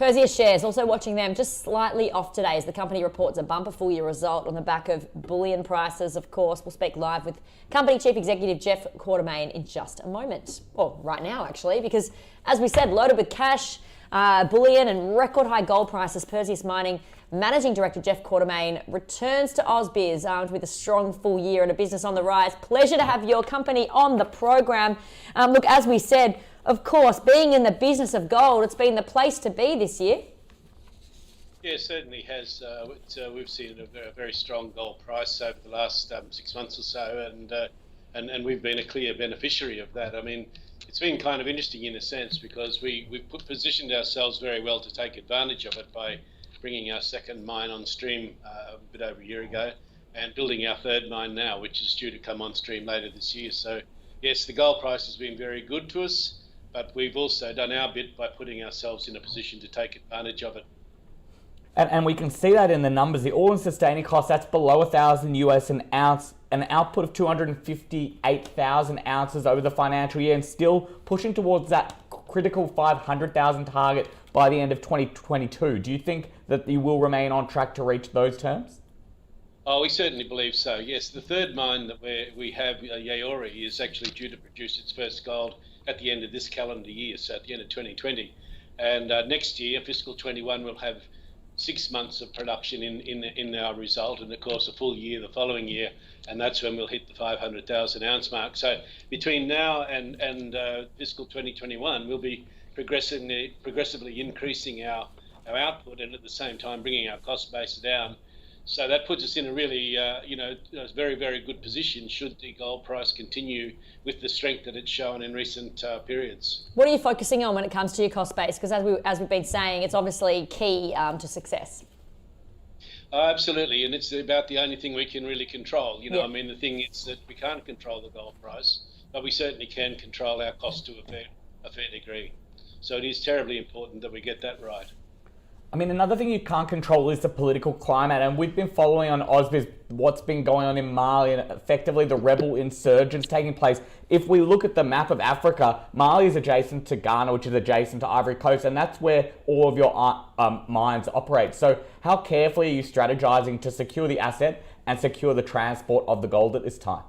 Perseus shares, also watching them just slightly off today as the company reports a bumper full year result on the back of bullion prices. Of course, we'll speak live with company chief executive Jeff Quartermaine in just a moment. Or right now, actually, because as we said, loaded with cash, bullion and record high gold prices, Perseus Mining Managing Director Jeff Quartermaine returns to Ausbiz armed with a strong full year and a business on the rise. Pleasure to have your company on the program. Look, as we said, of course, being in the business of gold, it's been the place to be this year. Yeah, certainly has. We've seen a very strong gold price over the last 6 months or so, and we've been a clear beneficiary of that. I mean, it's been kind of interesting in a sense because we've positioned ourselves very well to take advantage of it by bringing our second mine on stream a bit over a year ago and building our third mine now, which is due to come on stream later this year. So, yes, the gold price has been very good to us, but we've also done our bit by putting ourselves in a position to take advantage of it. And we can see that in the numbers. The all-in sustaining cost, that's below $1,000 an ounce, an output of 258,000 ounces over the financial year, and still pushing towards that critical 500,000 target by the end of 2022. Do you think that you will remain on track to reach those terms? Oh, we certainly believe so, yes. The third mine that we have, Yaouré, is actually due to produce its first gold at the end of this calendar year, so at the end of 2020. And next year, fiscal 21, we'll have 6 months of production in our result, and of course a full year the following year, and that's when we'll hit the 500,000 ounce mark. So between now and fiscal 2021, we'll be progressively increasing our output, and at the same time bringing our cost base down. So that puts us in a really, a very, very good position should the gold price continue with the strength that it's shown in recent periods. What are you focusing on when it comes to your cost base? Because as we've been saying, it's obviously key to success. Absolutely, and it's about the only thing we can really control. Yeah. I mean, the thing is that we can't control the gold price, but we certainly can control our cost to a fair degree. So it is terribly important that we get that right. I mean, another thing you can't control is the political climate, and we've been following on Ausbiz what's been going on in Mali and effectively the rebel insurgents taking place. If we look at the map of Africa, Mali is adjacent to Ghana, which is adjacent to Ivory Coast, and that's where all of your mines operate. So how carefully are you strategizing to secure the asset and secure the transport of the gold at this time?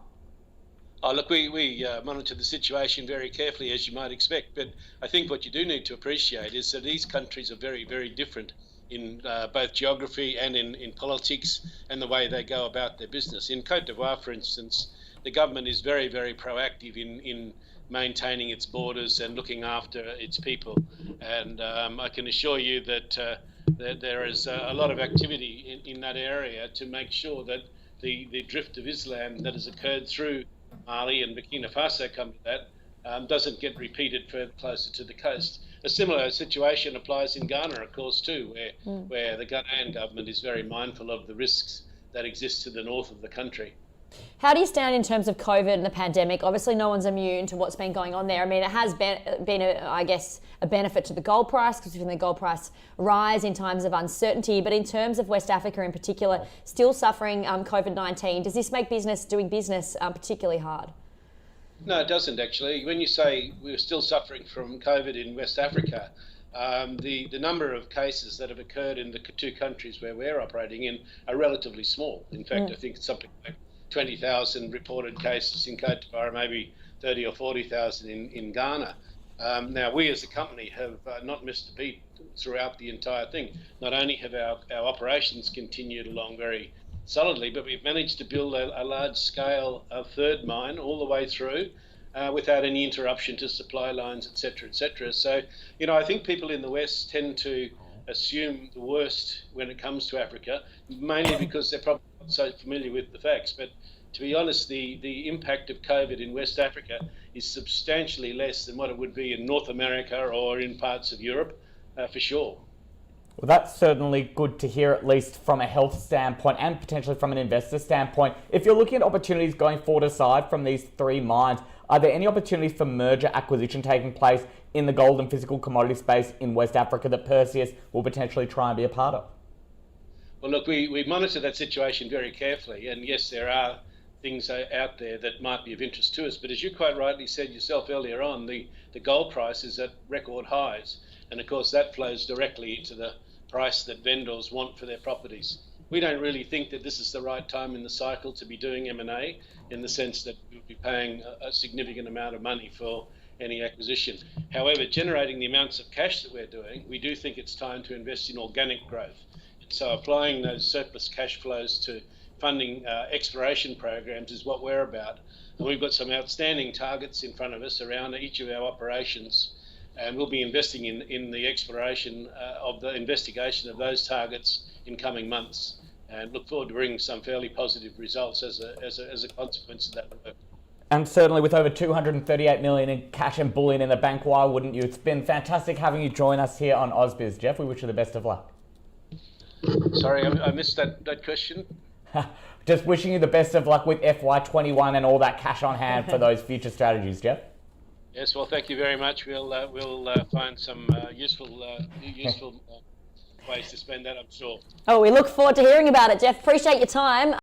Oh, look, we monitor the situation very carefully, as you might expect, but I think what you do need to appreciate is that these countries are very, very different in both geography and in politics and the way they go about their business. In Côte d'Ivoire, for instance, the government is very, very proactive in maintaining its borders and looking after its people. And I can assure you that there is a lot of activity in that area to make sure that the drift of Islam that has occurred through Mali and Burkina Faso come to that, doesn't get repeated further closer to the coast. A similar situation applies in Ghana, of course, too, where the Ghanaian government is very mindful of the risks that exist to the north of the country. How do you stand in terms of COVID and the pandemic? Obviously, no one's immune to what's been going on there. I mean, it has been a benefit to the gold price because we've seen the gold price rise in times of uncertainty. But in terms of West Africa in particular, still suffering COVID-19, does this make doing business particularly hard? No, it doesn't actually. When you say we're still suffering from COVID in West Africa, the number of cases that have occurred in the two countries where we're operating in are relatively small. In fact, I think it's something like 20,000 reported cases in Côte d'Ivoire, maybe 30 or 40,000 in Ghana. Now, we as a company have not missed a beat throughout the entire thing. Not only have our operations continued along very solidly, but we've managed to build a large-scale third mine all the way through without any interruption to supply lines, et cetera, et cetera. So, I think people in the West tend to assume the worst when it comes to Africa, mainly because they're probably not so familiar with the facts. But to be honest, the impact of COVID in West Africa is substantially less than what it would be in North America or in parts of Europe, for sure. Well, that's certainly good to hear, at least from a health standpoint and potentially from an investor standpoint. If you're looking at opportunities going forward aside from these three mines, are there any opportunities for merger acquisition taking place in the gold and physical commodity space in West Africa that Perseus will potentially try and be a part of? Well, look, we monitor that situation very carefully, and yes, there are things out there that might be of interest to us. But as you quite rightly said yourself earlier on, the gold price is at record highs. And of course, that flows directly into the price that vendors want for their properties. We don't really think that this is the right time in the cycle to be doing M&A, in the sense that we'll be paying a significant amount of money for any acquisition. However, generating the amounts of cash that we're doing, we do think it's time to invest in organic growth. So applying those surplus cash flows to funding exploration programs is what we're about. And we've got some outstanding targets in front of us around each of our operations, and we'll be investing in the exploration of the investigation of those targets in coming months, and look forward to bringing some fairly positive results as a consequence of that work. And certainly with over 238 million in cash and bullion in the bank, why wouldn't you? It's been fantastic having you join us here on Ausbiz, Jeff. We wish you the best of luck. Sorry, I missed that question. Just wishing you the best of luck with FY21 and all that cash on hand for those future strategies, Jeff. Yes, well, thank you very much. We'll find some useful ways to spend that, I'm sure. Oh, we look forward to hearing about it, Jeff. Appreciate your time.